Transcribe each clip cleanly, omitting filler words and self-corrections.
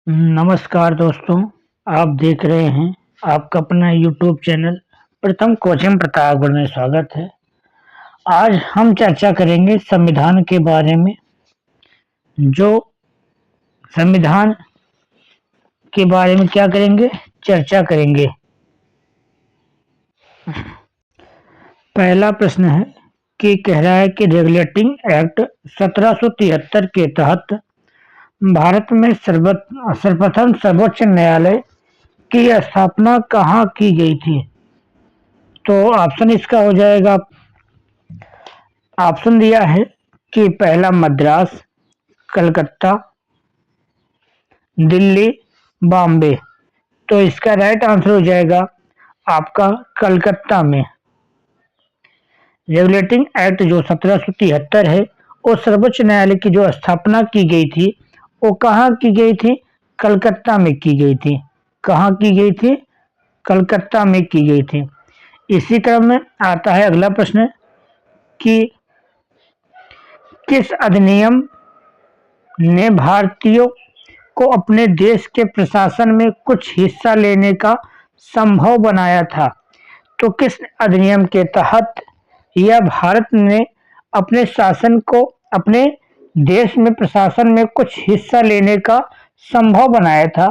नमस्कार दोस्तों, आप देख रहे हैं आपका अपना यूट्यूब चैनल प्रथम कोचिंग प्रतापगढ़ में स्वागत है। आज हम चर्चा करेंगे संविधान के बारे में। जो संविधान के बारे में क्या करेंगे? चर्चा करेंगे। पहला प्रश्न है कि कह रहा है कि रेगुलेटिंग एक्ट 1773 के तहत भारत में सर्वप्रथम सर्वोच्च न्यायालय की स्थापना कहाँ की गई थी? तो ऑप्शन इसका हो जाएगा, ऑप्शन दिया है कि पहला मद्रास, कलकत्ता, दिल्ली, बॉम्बे। तो इसका राइट आंसर हो जाएगा आपका कलकत्ता में। रेगुलेटिंग एक्ट जो 1773 है वो सर्वोच्च न्यायालय की जो स्थापना की गई थी वो कहाँ की गई थी? कलकत्ता में की गई थी। कहाँ की गई थी? कलकत्ता में की गई थी। इसी क्रम में आता है अगला प्रश्न कि किस अधिनियम ने भारतीयों को अपने देश के प्रशासन में कुछ हिस्सा लेने का संभव बनाया था? तो किस अधिनियम के तहत यह भारत ने अपने शासन को अपने देश में प्रशासन में कुछ हिस्सा लेने का संभव बनाया था?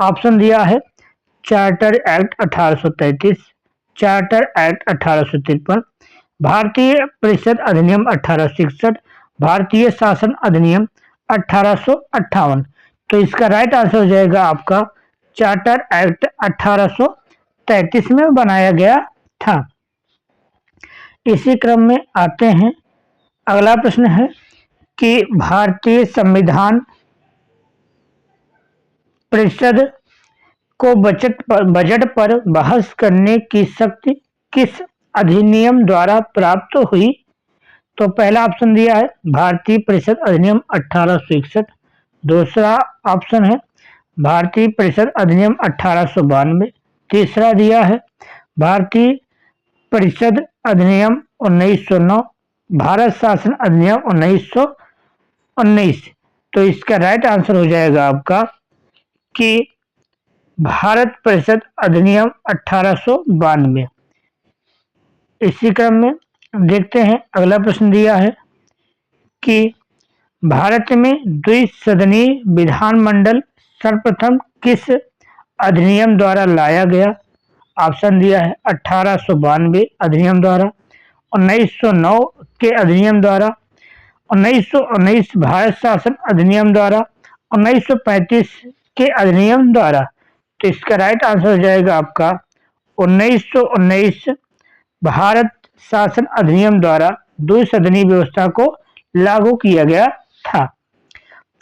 ऑप्शन दिया है चार्टर एक्ट 1833, चार्टर एक्ट 1853, भारतीय परिषद अधिनियम 1861, भारतीय शासन अधिनियम 1858। तो इसका राइट आंसर हो जाएगा आपका चार्टर एक्ट 1833 में बनाया गया था। इसी क्रम में आते हैं, अगला प्रश्न है कि भारतीय संविधान परिषद को बजट पर बहस करने की शक्ति किस अधिनियम द्वारा प्राप्त हुई? तो पहला ऑप्शन दिया है भारतीय परिषद अधिनियम 1861, दूसरा ऑप्शन है भारतीय परिषद अधिनियम 1892, तीसरा दिया है भारतीय परिषद अधिनियम 1909, भारत शासन अधिनियम 1919। तो इसका राइट आंसर हो जाएगा आपका कि भारत परिषद अधिनियम 1892। इसी क्रम में देखते हैं, अगला प्रश्न दिया है कि भारत में द्विसदनीय विधानमंडल सर्वप्रथम किस अधिनियम द्वारा लाया गया? ऑप्शन दिया है 1892 अधिनियम द्वारा, 1909 के अधिनियम द्वारा, 1919 भारत शासन अधिनियम द्वारा, 1935 के अधिनियम द्वारा। तो इसका राइट आंसर हो जाएगा आपका 1919 भारत शासन अधिनियम द्वारा द्विसदनीय व्यवस्था को लागू किया गया था।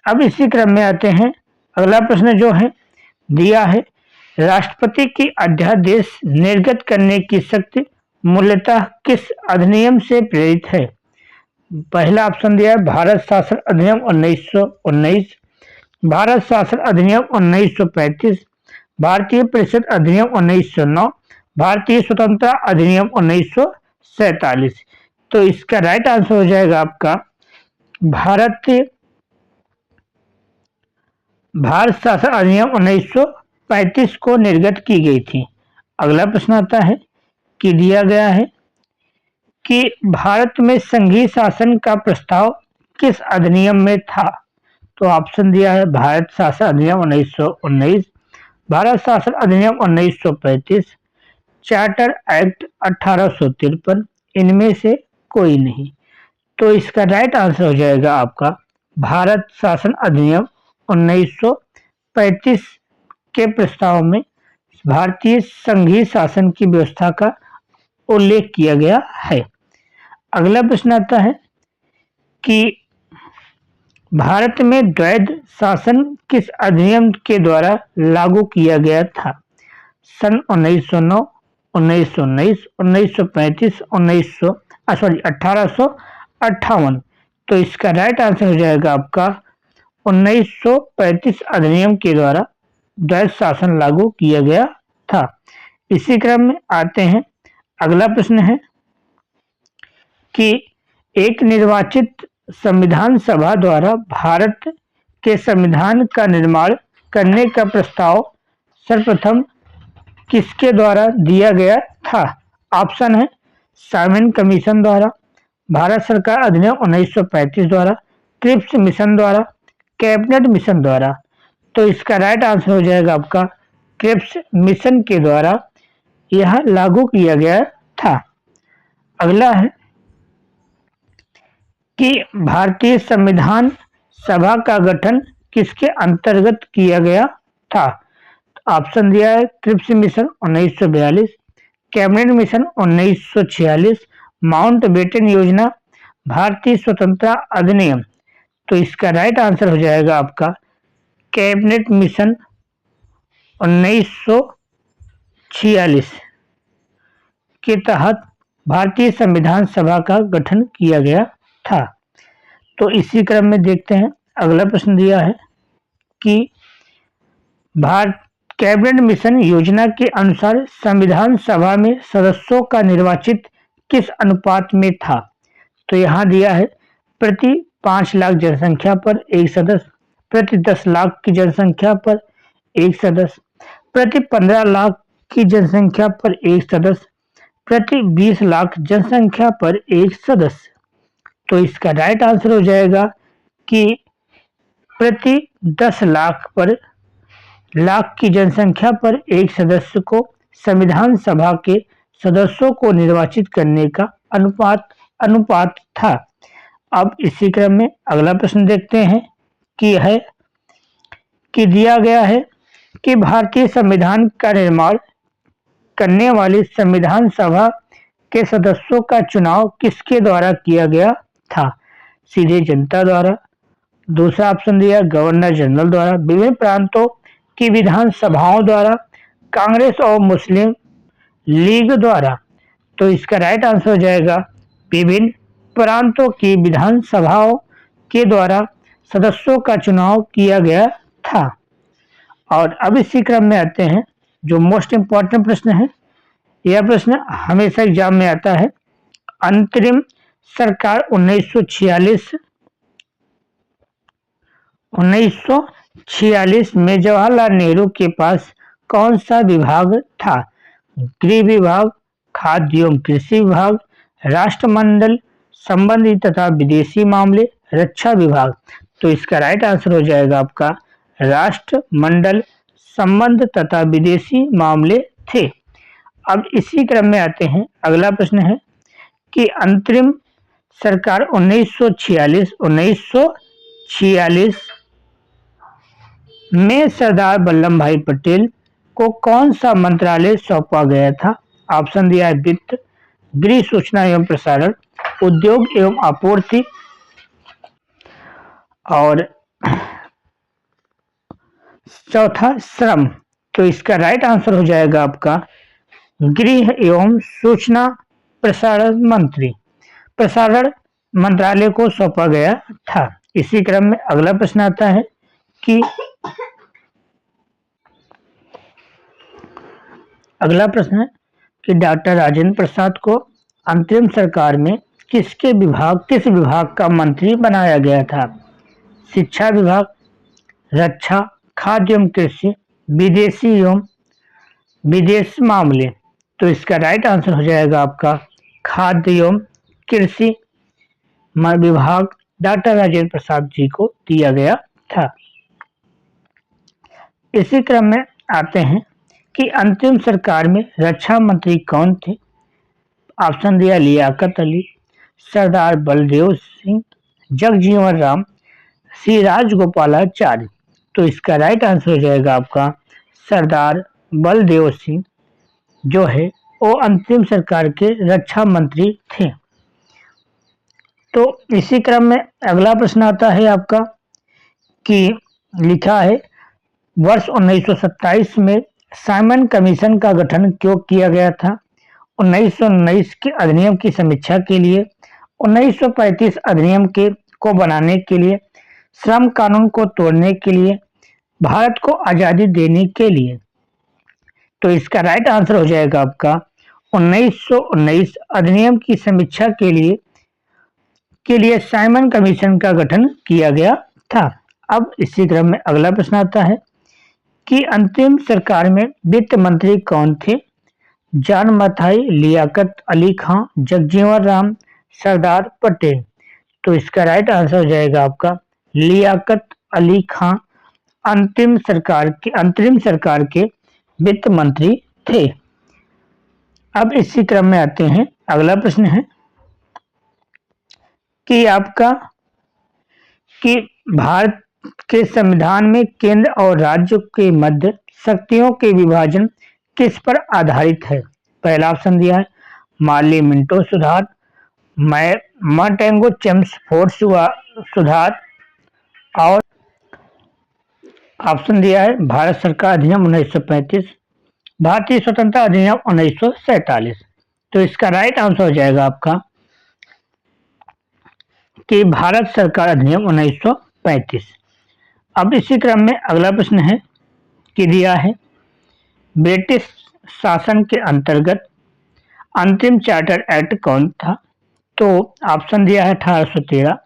अब इसी क्रम में आते हैं, अगला प्रश्न जो है दिया है राष्ट्रपति की अध्यादेश निर्गत करने की शक्ति मूलतः किस अधिनियम से प्रेरित है? पहला ऑप्शन दिया है भारत शासन अधिनियम 1919, भारत शासन अधिनियम 1935, भारतीय परिषद अधिनियम 1909, भारतीय स्वतंत्रता अधिनियम 1947। तो इसका राइट आंसर हो जाएगा आपका भारत शासन अधिनियम 1935 को निर्गत की गई थी। अगला प्रश्न आता है कि दिया गया है कि भारत में संघीय शासन का प्रस्ताव किस अधिनियम में था? तो ऑप्शन दिया है भारत शासन अधिनियम 1919, भारत शासन अधिनियम 1935, चार्टर एक्ट 1853, इनमें से कोई नहीं। तो इसका राइट आंसर हो जाएगा आपका भारत शासन अधिनियम 1935 के प्रस्ताव में भारतीय संघीय शासन की व्यवस्था का उल्लेख किया गया है। अगला प्रश्न आता है कि भारत में द्वैध शासन किस अधिनियम के द्वारा लागू किया गया था? सन 1909, 1919, 1935, 1858। तो इसका राइट आंसर हो जाएगा आपका 1935 अधिनियम के द्वारा द्वैध शासन लागू किया गया था। इसी क्रम में आते हैं, अगला प्रश्न है कि एक निर्वाचित संविधान सभा द्वारा भारत के संविधान का निर्माण करने का प्रस्ताव सर्वप्रथम किसके द्वारा दिया गया था? ऑप्शन है साइमन कमीशन द्वारा, भारत सरकार अधिनियम 1935 द्वारा, क्रिप्स मिशन द्वारा, कैबिनेट मिशन द्वारा। तो इसका राइट आंसर हो जाएगा आपका क्रिप्स मिशन के द्वारा यह लागू किया गया था। अगला है कि भारतीय संविधान सभा का गठन किसके अंतर्गत किया गया था? ऑप्शन दिया है Cripps mission 1942, cabinet mission 1946, Mountbatten योजना, भारतीय स्वतंत्रता अधिनियम। तो इसका राइट आंसर हो जाएगा आपका कैबिनेट मिशन 1946 के तहत भारतीय संविधान सभा का गठन किया गया था। तो इसी क्रम में देखते हैं अगला प्रश्न दिया है कि भारत कैबिनेट मिशन योजना के अनुसार संविधान सभा में सदस्यों का निर्वाचित किस अनुपात में था? तो यहाँ दिया है प्रति 5 लाख जनसंख्या पर एक सदस्य, प्रति 10 लाख की जनसंख्या पर एक सदस्य, प्रति 15 लाख की जनसंख्या पर एक सदस्य, प्रति 20 लाख जनसंख्या पर एक सदस्य। तो इसका राइट आंसर हो जाएगा कि प्रति 10 लाख की जनसंख्या पर एक सदस्य को संविधान सभा के सदस्यों को निर्वाचित करने का अनुपात था। अब इसी क्रम में अगला प्रश्न देखते हैं कि दिया गया है कि भारतीय संविधान का निर्माण करने वाली संविधान सभा के सदस्यों का चुनाव किसके द्वारा किया गया था? सीधे जनता द्वारा, दूसरा ऑप्शन दिया गवर्नर जनरल द्वारा, विभिन्न प्रांतों की विधानसभाओं द्वारा, कांग्रेस और मुस्लिम लीग द्वारा। तो इसका राइट आंसर हो जाएगा विभिन्न प्रांतों की विधानसभाओं के द्वारा सदस्यों का चुनाव किया गया था। और अब इसी क्रम में आते हैं जो मोस्ट इम्पॉर्टेंट प्रश्न है। यह प्रश्न हमेशा एग्जाम में आता है। अंतरिम सरकार 1946 में जवाहरलाल नेहरू के पास कौन सा विभाग था? गृह विभाग, खाद्य एवं कृषि विभाग, राष्ट्रमंडल संबंधी तथा विदेशी मामले, रक्षा विभाग। तो इसका राइट आंसर हो जाएगा आपका राष्ट्रमंडल संबंध तथा विदेशी मामले थे। अब इसी क्रम में आते हैं अगला प्रश्न है कि अंतरिम सरकार 1946 में सरदार वल्लभ भाई पटेल को कौन सा मंत्रालय सौंपा गया था? ऑप्शन दिया है वित्त, गृह, सूचना एवं प्रसारण, उद्योग एवं आपूर्ति और चौथा श्रम। तो इसका राइट आंसर हो जाएगा आपका गृह एवं सूचना प्रसारण मंत्रालय को सौंपा गया था। इसी क्रम में अगला प्रश्न आता है कि अगला प्रश्न है कि डॉक्टर राजेंद्र प्रसाद को अंतरिम सरकार में किस विभाग का मंत्री बनाया गया था? शिक्षा विभाग, रक्षा, खाद्य एवं कृषि, विदेशी एवं विदेश मामले। तो इसका राइट आंसर हो जाएगा आपका खाद्य एवं कृषि विभाग डॉक्टर राजेंद्र प्रसाद जी को दिया गया था। इसी क्रम में आते हैं कि अंतिम सरकार में रक्षा मंत्री कौन थे? ऑप्शन दिया लियाकत अली, सरदार बलदेव सिंह, जगजीवन राम, श्री राजगोपालाचारी। तो इसका राइट आंसर हो जाएगा आपका सरदार बलदेव सिंह जो है वो अंतिम सरकार के रक्षा मंत्री थे। तो इसी क्रम में अगला प्रश्न आता है आपका कि लिखा है वर्ष 1927 में साइमन कमीशन का गठन क्यों किया गया था? 1919 के अधिनियम की समीक्षा के लिए, 1935 अधिनियम को बनाने के लिए, श्रम कानून को तोड़ने के लिए, भारत को आजादी देने के लिए। तो इसका राइट आंसर हो जाएगा आपका 1919 अधिनियम की समीक्षा के लिए साइमन कमीशन का गठन किया गया था। अब इसी क्रम में अगला प्रश्न आता है कि अंतरिम सरकार में वित्त मंत्री कौन थे? जान मथाई, लियाकत अली खां, जगजीवन राम, सरदार पटेल। तो इसका राइट आंसर हो जाएगा आपका लियाकत अली खां अंतरिम सरकार के वित्त मंत्री थे। अब इसी क्रम में आते हैं, अगला प्रश्न है कि आपका कि भारत के संविधान में केंद्र और राज्य के मध्य शक्तियों के विभाजन किस पर आधारित है? पहला ऑप्शन दिया है मार्ली मिंटो सुधार, मर्टेंगो चेम्सफोर्ड सुधार, और ऑप्शन दिया है भारत सरकार अधिनियम 1935, भारतीय स्वतंत्रता अधिनियम 1947। तो इसका राइट आंसर हो जाएगा आपका कि भारत सरकार अधिनियम 1935। अब इसी क्रम में अगला प्रश्न है कि दिया है ब्रिटिश शासन के अंतर्गत अंतिम चार्टर एक्ट कौन था? तो ऑप्शन दिया है 1813,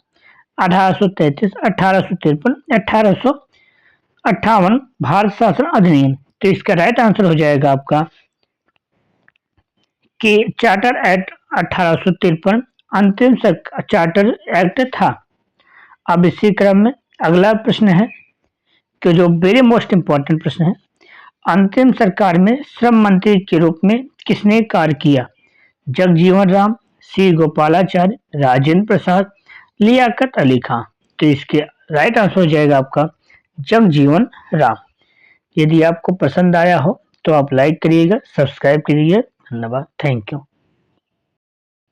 1833, 1853, 1858 भारत शासन अधिनियम। तो इसका राइट आंसर हो जाएगा आपका कि चार्टर एक्ट 1853 अंतिम चार्टर एक्ट था। अब इसी क्रम में अगला प्रश्न है कि जो वेरी मोस्ट इंपॉर्टेंट प्रश्न है, अंतिम सरकार में श्रम मंत्री के रूप में किसने कार्य किया? जगजीवन राम, सी गोपालाचार्य, राजेंद्र प्रसाद, लियाकत अली खां। तो इसके राइट आंसर हो जाएगा आपका जगजीवन राम। यदि आपको पसंद आया हो तो आप लाइक करिएगा, सब्सक्राइब करिएगा। धन्यवाद, थैंक यू।